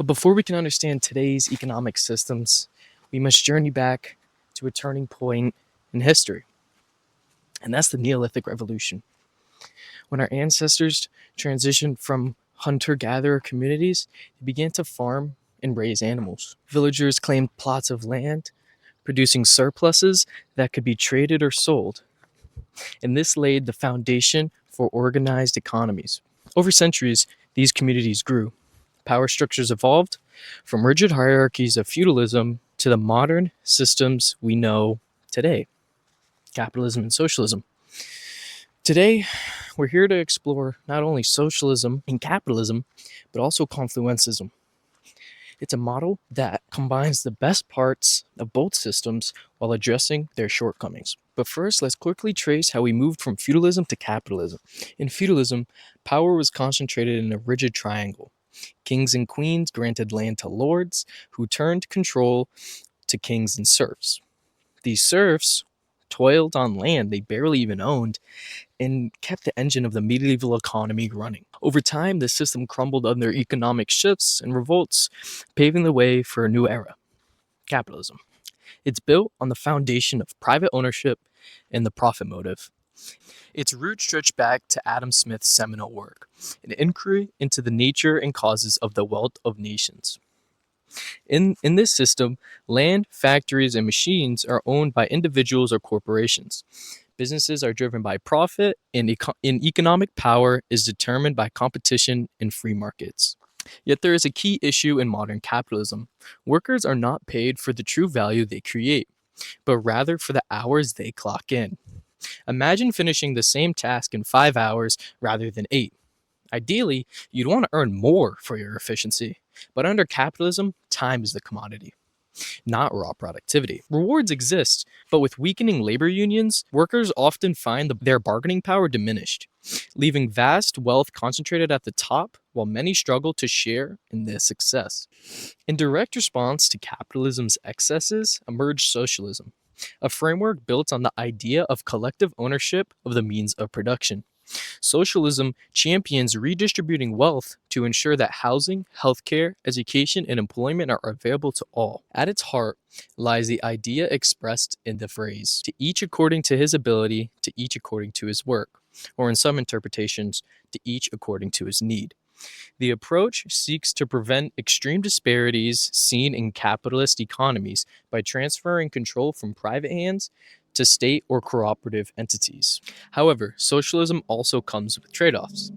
But before we can understand today's economic systems, we must journey back to a turning point in history, and that's the Neolithic Revolution. When our ancestors transitioned from hunter gatherer communities, they began to farm and raise animals. Villagers claimed plots of land, producing surpluses that could be traded or sold, and this laid the foundation for organized economies. Over centuries, these communities grew. Power structures evolved from rigid hierarchies of feudalism to the modern systems we know today, capitalism and socialism. Today, we're here to explore not only socialism and capitalism, but also Confluencism. It's a model that combines the best parts of both systems while addressing their shortcomings. But first, let's quickly trace how we moved from feudalism to capitalism. In feudalism, power was concentrated in a rigid triangle. Kings and queens granted land to lords, who turned control to kings and serfs. These serfs toiled on land they barely even owned and kept the engine of the medieval economy running. Over time, the system crumbled under economic shifts and revolts, paving the way for a new era, capitalism. It's built on the foundation of private ownership and the profit motive. Its roots stretch back to Adam Smith's seminal work, an inquiry into the nature and causes of the wealth of nations. In this system, land, factories, and machines are owned by individuals or corporations. Businesses are driven by profit, and economic power is determined by competition in free markets. Yet there is a key issue in modern capitalism. Workers are not paid for the true value they create, but rather for the hours they clock in. Imagine finishing the same task in 5 hours rather than 8. Ideally, you'd want to earn more for your efficiency, but under capitalism, time is the commodity, not raw productivity. Rewards exist, but with weakening labor unions, workers often find their bargaining power diminished, leaving vast wealth concentrated at the top while many struggle to share in their success. In direct response to capitalism's excesses emerged socialism, a framework built on the idea of collective ownership of the means of production. Socialism champions redistributing wealth to ensure that housing, healthcare, education, and employment are available to all. At its heart lies the idea expressed in the phrase, to each according to his ability, to each according to his work, or in some interpretations, to each according to his need. The approach seeks to prevent extreme disparities seen in capitalist economies by transferring control from private hands to state or cooperative entities. However, socialism also comes with trade-offs.